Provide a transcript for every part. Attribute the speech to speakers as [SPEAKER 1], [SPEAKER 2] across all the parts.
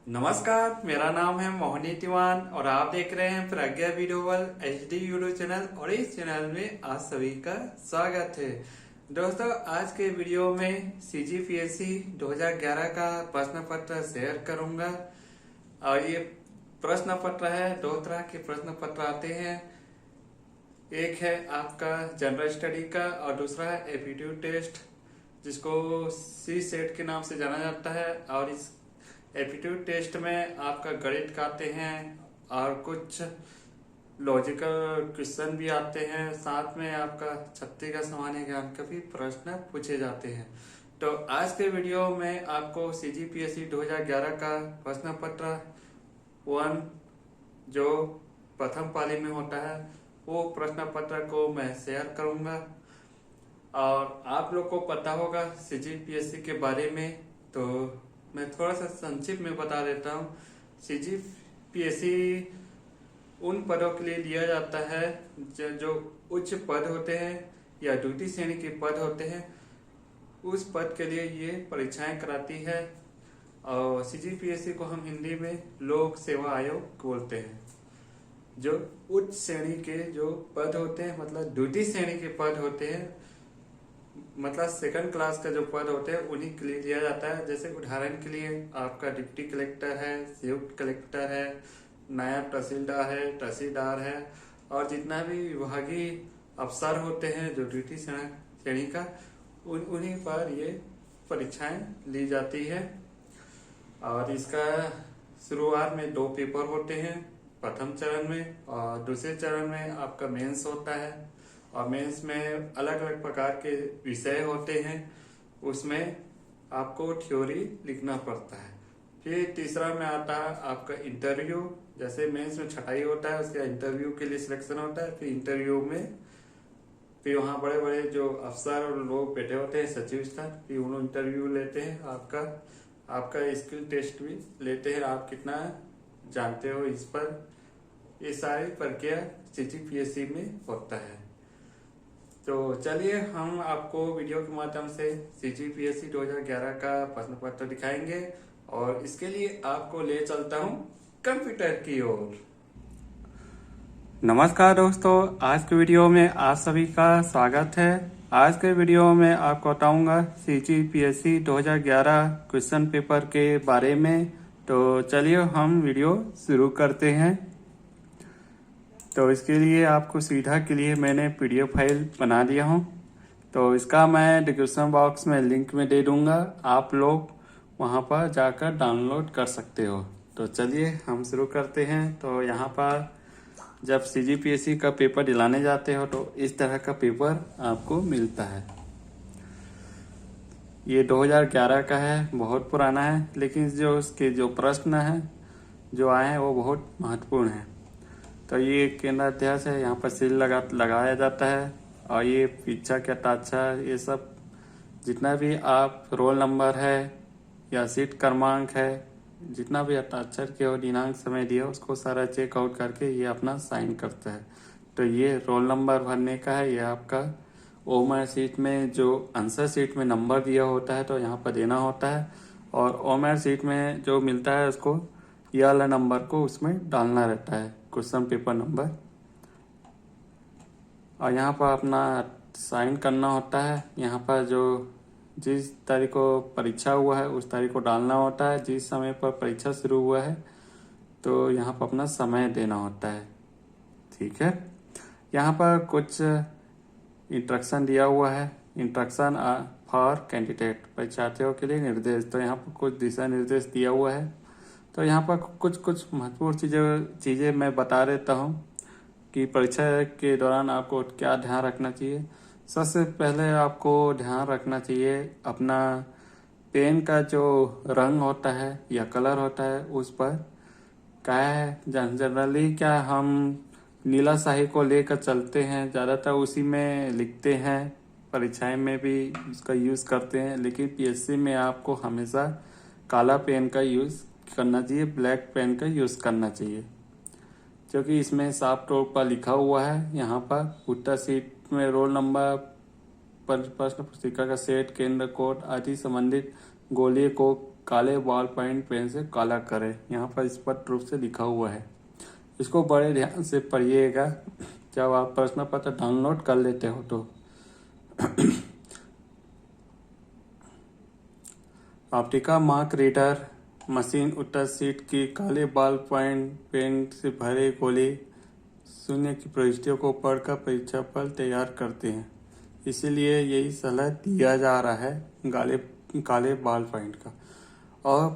[SPEAKER 1] नमस्कार, मेरा नाम है मोहनी तिवान और आप देख रहे हैं Pragya video world HD YouTube channel. और इस चैनल में आप सभी का स्वागत है। दोस्तों, आज के वीडियो में CGPSC 2011 का प्रश्न पत्र शेयर करूंगा। और ये प्रश्न पत्र है, दो तरह के प्रश्न पत्र आते हैं। एक है आपका जनरल स्टडी का और दूसरा है एप्टीट्यूड टेस्ट, जिसको C-सेट के नाम से जाना जाता है। और इस एप्टीट्यूड टेस्ट में आपका गणित का आते हैं और कुछ लॉजिकल क्वेश्चन भी आते हैं, साथ में आपका 36 का सामान्य ज्ञान का भी प्रश्न पूछे जाते हैं। तो आज के वीडियो में आपको CGPSC 2011 का प्रश्न पत्र 1 जो प्रथम पाली में होता है वो प्रश्न पत्र को मैं शेयर करूंगा। और आप लोग को पता होगा CGPSC के बारे में, तो मैं थोड़ा सा संक्षिप्त में बता देता हूँ। CGPSC उन पदों के लिए लिया जाता है जो उच्च पद होते हैं या द्वितीय श्रेणी के पद होते हैं, उस पद के लिए ये परीक्षाएं कराती है। और CGPSC को हम हिंदी में लोक सेवा आयोग बोलते हैं। जो उच्च श्रेणी के जो पद होते हैं, मतलब द्वितीय श्रेणी के पद होते हैं, मतलब सेकंड क्लास का जो पद होते हैं उन्हीं के लिए लिया जाता है। जैसे उदाहरण के लिए आपका डिप्टी कलेक्टर है, संयुक्त कलेक्टर है, नायब तहसीलदार है और जितना भी विभागीय अफसर होते हैं जो द्वितीय श्रेणी का, उन्हीं पर ये परीक्षाएं ली जाती है। और इसका शुरुआत में 2 पेपर होते हैं, प्रथम चरण में और दूसरे चरण में आपका मेंस होता है। और मेंस में अलग अलग प्रकार के विषय होते हैं, उसमें आपको थ्योरी लिखना पड़ता है। फिर तीसरा में आता है आपका इंटरव्यू। जैसे मेंस में छटाई होता है, उसके इंटरव्यू के लिए सिलेक्शन होता है। फिर इंटरव्यू में फिर वहाँ बड़े बड़े जो अफसर और लोग बैठे होते हैं, सचिव स्तर, फिर उन्होंने इंटरव्यू लेते हैं। आपका स्किल टेस्ट भी लेते हैं, आप कितना जानते हो इस पर। ये सारी प्रक्रिया CGPSC में होता है। तो चलिए हम आपको वीडियो के माध्यम से CGPSC 2011 का प्रश्न पत्र दिखाएंगे और इसके लिए आपको ले चलता हूं कंप्यूटर की ओर। नमस्कार दोस्तों, आज के वीडियो में आप सभी का स्वागत है। आज के वीडियो में आपको बताऊंगा CGPSC 2011 क्वेश्चन पेपर के बारे में। तो चलिए हम वीडियो शुरू करते हैं। तो इसके लिए आपको सुविधा के लिए मैंने PDF फाइल बना दिया हूँ, तो इसका मैं डिस्क्रिप्शन बॉक्स में लिंक में दे दूंगा, आप लोग वहाँ पर जाकर डाउनलोड कर सकते हो। तो चलिए हम शुरू करते हैं। तो यहाँ पर जब CGPSC का पेपर दिलाने जाते हो तो इस तरह का पेपर आपको मिलता है। ये 2011 का है, बहुत पुराना है, लेकिन जो उसके जो प्रश्न हैं जो आए हैं वो बहुत महत्वपूर्ण है। तो ये केंद्र अध्यास है, यहाँ पर सील लगाया जाता है। और ये पीछा के हस्ताक्षर, ये सब जितना भी आप रोल नंबर है या सीट क्रमांक है, जितना भी हस्ताक्षर के और दिनांक समय दिया उसको सारा चेक आउट करके ये अपना साइन करता है। तो ये रोल नंबर भरने का है। ये आपका ओमर सीट में जो आंसर सीट में नंबर दिया होता है तो यहाँ पर देना होता है। और ओमर सीट में जो मिलता है उसको ये वाला नंबर को उसमें डालना रहता है, क्वेश्चन पेपर नंबर। और यहाँ पर अपना साइन करना होता है। यहाँ पर जो जिस तारीख को परीक्षा हुआ है उस तारीख को डालना होता है, जिस समय पर परीक्षा शुरू हुआ है तो यहाँ पर अपना समय देना होता है। ठीक है, यहाँ पर कुछ इंस्ट्रक्शन दिया हुआ है, इंस्ट्रक्शन फॉर कैंडिडेट, परीक्षार्थियों के लिए निर्देश। तो यहाँ पर कुछ दिशा निर्देश दिया हुआ है। तो यहाँ पर कुछ महत्वपूर्ण चीज़ें मैं बता देता हूँ कि परीक्षा के दौरान आपको क्या ध्यान रखना चाहिए। सबसे पहले आपको ध्यान रखना चाहिए अपना पेन का जो रंग होता है या कलर होता है उस पर क्या है। जनरली क्या हम नीला स्याही को लेकर चलते हैं, ज़्यादातर उसी में लिखते हैं, परीक्षाएं में भी उसका यूज़ करते हैं। लेकिन PSC में आपको हमेशा काला पेन का यूज़ करना चाहिए, ब्लैक पेन का यूज़ करना चाहिए, क्योंकि इसमें साफ तौर पर लिखा हुआ है। यहाँ पर उत्तर सीट में रोल नंबर, प्रश्न पुस्तिका का सेट, केंद्र कोड आदि संबंधित गोलीय को काले बॉल पॉइंट पेन से काला करें। यहाँ पर स्पष्ट रूप से लिखा हुआ है, इसको बड़े ध्यान से पढ़िएगा जब आप प्रश्न पत्र डाउनलोड कर लेते हो तो। ऑप्टिका मार्क रीडर मशीन उत्तर शीट की काले बॉल पॉइंट पेन से भरे गोले शून्य की प्रविष्टियों को पढ़कर परीक्षा फल तैयार करते हैं। इसीलिए यही सलाह दिया जा रहा है काले बॉल पॉइंट का। और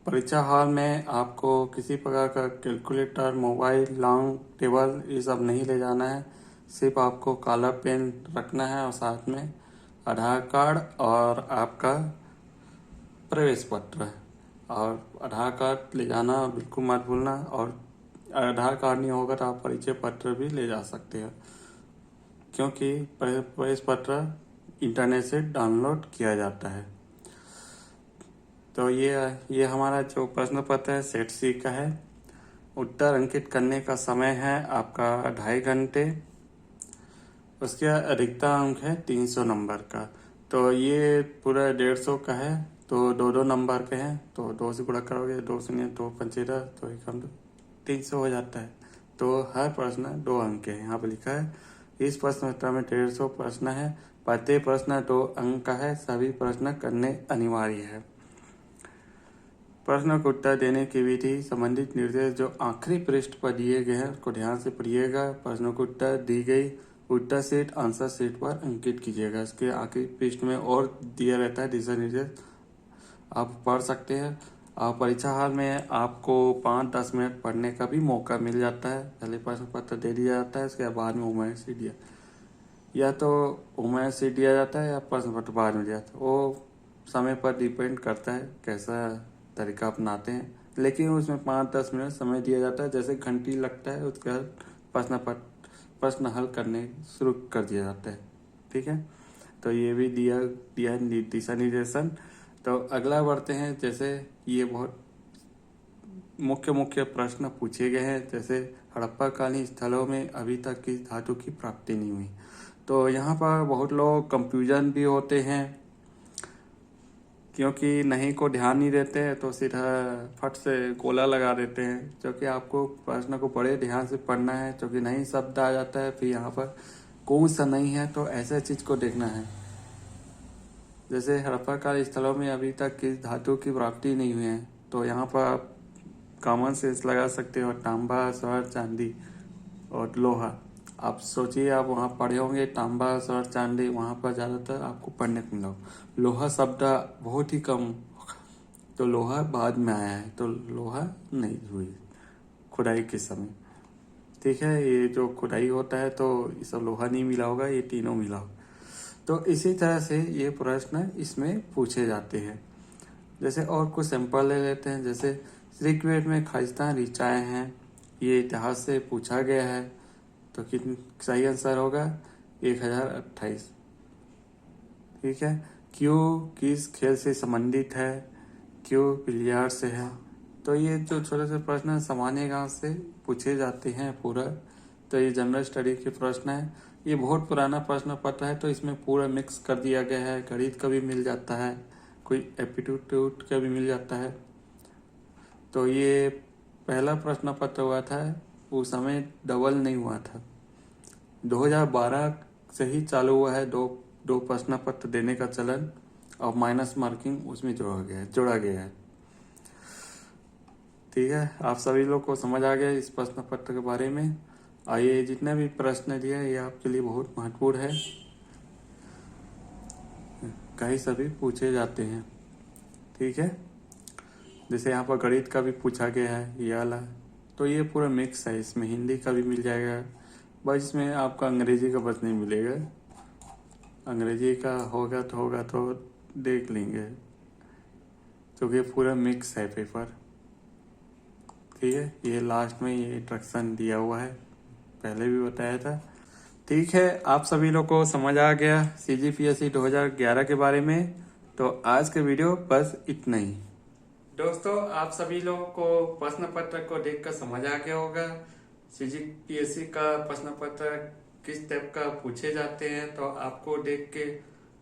[SPEAKER 1] परीक्षा हॉल में आपको किसी प्रकार का कैलकुलेटर, मोबाइल, लॉन्ग टेबल ये सब नहीं ले जाना है। सिर्फ आपको काला पेन रखना है और साथ में आधार कार्ड और आपका प्रवेश पत्र। और आधार कार्ड ले जाना बिल्कुल मत भूलना। और आधार कार्ड नहीं होगा तो आप परिचय पत्र भी ले जा सकते हैं, क्योंकि प्रवेश पत्र इंटरनेट से डाउनलोड किया जाता है। तो ये हमारा जो प्रश्न पत्र है सेट सी का है। उत्तर अंकित करने का समय है आपका 2.5 घंटे। उसके अधिकतम अंक है 300 नंबर का। तो ये पूरा 150 का है, तो 2 नंबर के हैं, तो 2 से गुणा करोगे 2 शून्य 2 पंचे 10, तो 300 हो जाता है। तो हर प्रश्न 2 अंक के है। यहाँ पे लिखा है इस प्रश्न पत्र में 150 प्रश्न है, प्रत्येक प्रश्न 2 अंक का है, सभी प्रश्न करने अनिवार्य है। प्रश्न को उत्तर देने की विधि संबंधित निर्देश जो आखिरी पृष्ठ पर दिए गए हैं उसको ध्यान से पढ़िएगा। प्रश्नों को उत्तर दी गई उत्तर शीट आंसर शीट पर अंकित कीजिएगा। इसके आखिरी पृष्ठ में और दिया रहता है दिशा निर्देश, आप पढ़ सकते हैं। और परीक्षा हाल में आपको 5-10 मिनट पढ़ने का भी मौका मिल जाता है। पहले प्रश्न पत्र दे दिया जाता है, उसके बाद में उम्मीद सीट दिया, या तो उम्मीद सीट दिया जाता है या प्रश्न पत्र बाद में दिया जाता है। वो समय पर डिपेंड करता है कैसा तरीका अपनाते हैं, लेकिन उसमें 5-10 मिनट समय दिया जाता है। जैसे घंटी लगता है उसके बाद प्रश्न हल करने शुरू कर दिया जाता है। ठीक है, तो ये भी दिया दिशा निर्देशन। तो अगला बढ़ते हैं। जैसे ये बहुत मुख्य प्रश्न पूछे गए हैं, जैसे हड़प्पा कालीन स्थलों में अभी तक किस धातु की प्राप्ति नहीं हुई। तो यहाँ पर बहुत लोग कंफ्यूजन भी होते हैं, क्योंकि नहीं को ध्यान नहीं देते हैं तो सीधा फट से गोला लगा देते हैं। क्योंकि आपको प्रश्न को बड़े ध्यान से पढ़ना है, क्योंकि नहीं शब्द आ जाता है, फिर यहाँ पर कौन सा नहीं है, तो ऐसे चीज को देखना है। जैसे हड़प्पा काल स्थलों में अभी तक किस धातु की प्राप्ति नहीं हुई है, तो यहाँ पर आप कॉमन सेंस लगा सकते हो, तांबा, स्वर्ण, चांदी और लोहा। आप सोचिए आप वहाँ पढ़े होंगे तांबा, स्वर्ण, चांदी, वहाँ पर ज़्यादातर आपको पढ़ने को मिला। लोहा शब्द बहुत ही कम, तो लोहा बाद में आया है, तो लोहा नहीं हुई खुदाई के समय। ठीक है, ये जो खुदाई होता है तो ये सब लोहा नहीं मिला होगा, ये तीनों मिला होगा। तो इसी तरह से ये प्रश्न इसमें पूछे जाते हैं। जैसे और कुछ सैंपल ले लेते हैं। जैसे ऋग्वेद में खालिस्तान ऋचाएँ हैं, ये इतिहास से पूछा गया है। तो कितनी सही आंसर होगा 1028। ठीक है, क्यों किस खेल से संबंधित है, क्यों बिलियार्ड से है। तो ये जो छोटे से प्रश्न सामान्य ज्ञान से पूछे जाते हैं पूरा। तो ये जनरल स्टडी के प्रश्न है। ये बहुत पुराना प्रश्न पत्र है, तो इसमें पूरा मिक्स कर दिया गया है। गणित का भी मिल जाता है, कोई एप्टीट्यूड का भी मिल जाता है। तो ये पहला प्रश्न पत्र हुआ था, उस समय डबल नहीं हुआ था। 2012 से ही चालू हुआ है दो प्रश्न पत्र देने का चलन, और माइनस मार्किंग उसमें जोड़ा गया है। ठीक है, आप सभी लोग को समझ आ गया इस प्रश्न पत्र के बारे में। आइए, जितने भी प्रश्न दिए ये आपके लिए बहुत महत्वपूर्ण है, कई सभी पूछे जाते हैं। ठीक है, जैसे यहाँ पर गणित का भी पूछा गया है ये वाला। तो ये पूरा मिक्स है, इसमें हिंदी का भी मिल जाएगा, बस इसमें आपका अंग्रेजी का बस नहीं मिलेगा। अंग्रेजी का होगा तो देख लेंगे, क्योंकि पूरा मिक्स है पेपर। ठीक है, ये लास्ट में ये इंस्ट्रक्शन दिया हुआ है, पहले भी बताया था। ठीक है, आप सभी लोग को समझ आ गया CGPSC 2011 के बारे में। तो आज के वीडियो बस इतना ही। दोस्तों, आप सभी लोगों को प्रश्न पत्र को देखकर समझ आ गया होगा CGPSC का प्रश्न पत्र किस टाइप का पूछे जाते हैं। तो आपको देख के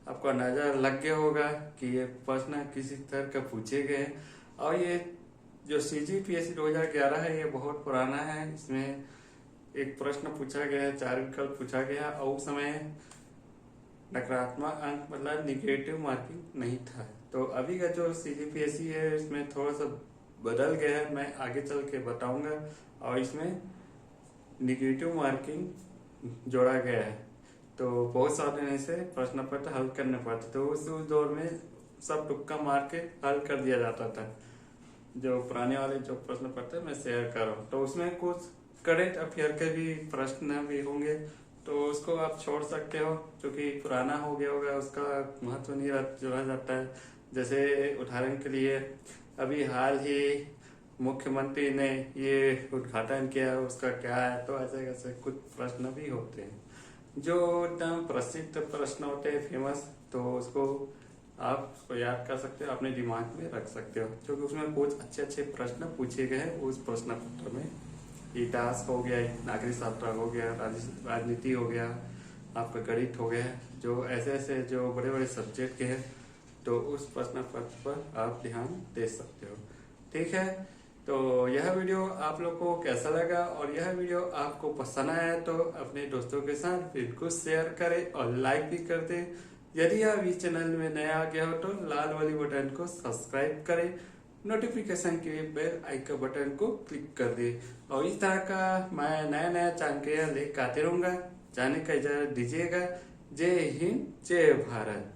[SPEAKER 1] आपको अंदाजा लग गया होगा कि ये प्रश्न किसी तरह का पूछे गए हैं। और ये जो CGPSC 2011 है ये बहुत पुराना है। इसमें एक प्रश्न पूछा गया है, 4 विकल्प पूछा गया और उस समय नकारात्मक अंक मतलब निगेटिव मार्किंग नहीं था। तो अभी का जो CGPSC है इसमें थोड़ा सा बदल गया है, मैं आगे चल के बताऊंगा। और इसमें निगेटिव मार्किंग जोड़ा गया है, तो बहुत सारे ऐसे प्रश्न पत्र हल करने पड़ते। तो उस दौर में सब तुक्का मार के हल कर दिया जाता था। जो पुराने वाले जो प्रश्न पत्र मैं शेयर कर रहा हूँ, तो उसमें कुछ करंट अफेयर के भी प्रश्न भी होंगे, तो उसको आप छोड़ सकते हो, क्योंकि पुराना हो गया होगा, उसका महत्व नहीं रह जाता है। जैसे उदाहरण के लिए अभी हाल ही मुख्यमंत्री ने ये उद्घाटन किया, उसका क्या है, तो ऐसे ऐसे कुछ प्रश्न भी होते हैं जो एकदम प्रसिद्ध प्रश्न होते हैं, फेमस। तो उसको आप उसको याद कर सकते हो, अपने दिमाग में रख सकते हो, क्योंकि उसमें कुछ अच्छे अच्छे प्रश्न पूछे गए हैं उस प्रश्न पत्र में। इतिहास हो गया, नागरिक शास्त्र हो गया, राजनीति हो गया, आपका गणित हो गया, जो ऐसे ऐसे जो बड़े बड़े सब्जेक्ट के हैं, तो उस प्रश्न पत्र पर आप ध्यान दे सकते हो। ठीक है, तो यह वीडियो आप लोग को कैसा लगा और यह वीडियो आपको पसंद आया तो अपने दोस्तों के साथ बिल्कुल शेयर करें और लाइक भी कर दें। यदि आप इस चैनल में नया आ गया हो तो लाल वाली बटन को सब्सक्राइब करें, नोटिफिकेशन के लिए बेल आइकन बटन को क्लिक कर दे। और इस तरह का मैं नया नया जानकारियां लेकर आते रहूंगा। जाने का इजाजत दीजिएगा। जय हिंद, जय भारत।